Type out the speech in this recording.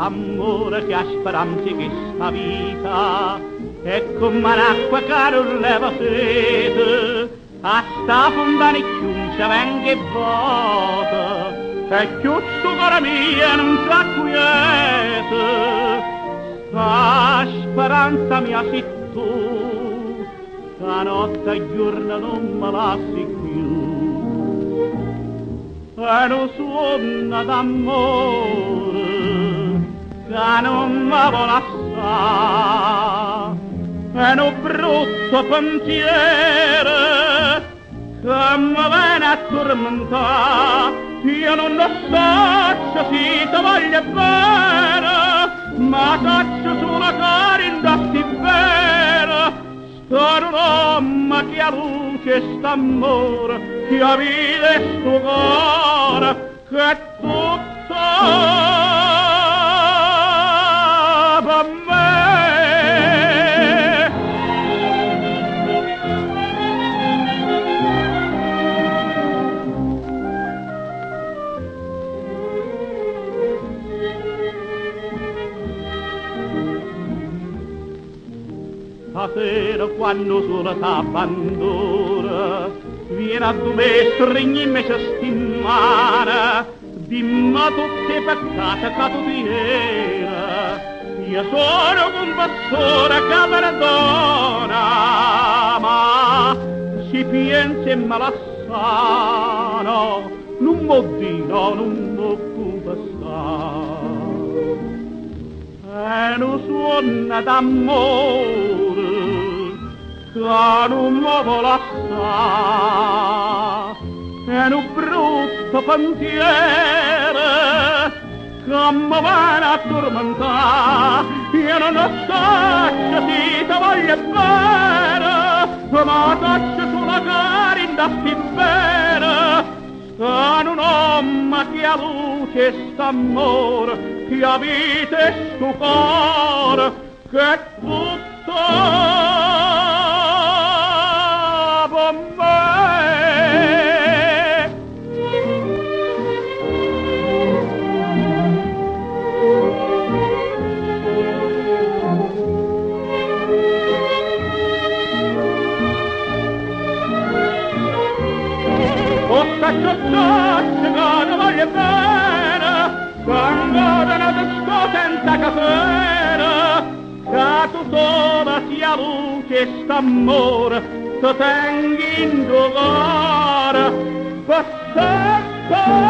amore che ha speranze che sta vita è come un'acqua che non leva sete, a sta fonda ne chiuncia venga e vota, e chiusto cuore mia non sa quiete, sta speranza mia sei tu, la notte e giorno non me lasci più, e non suona d'amore che non mi vuole assare, e non brutto pensiero che mi viene a tormentare. Io non lo so se ti voglio bene, ma taccio sulla cara in dasti vera, sto un'uomo che ha luce st'amore, che ha vita e sto cuore, che tutto per me. Stasera quando sola t'abbandona, viene a dove stringimi questa stimana, dimmi tutti i peccati che tu tieni, io sono confessore che perdona, ma si pensa e me la sano, non mo dirò, non mo confessare. E non suona d'amore che non mi vuole assare, e non brutto pensiero che mi viene a tormentare. Io non lo so se ti voglio bene, ma taccio sulla cara in dasti vera, che un uomo che ha luce e st'amore, che ha vita e sto cuore, che tutto per me. O caccio che non voglio bene, quando non sto senza casera, che tu sola sia luce e st'amore, te tengi in tuo cuore, per sempre.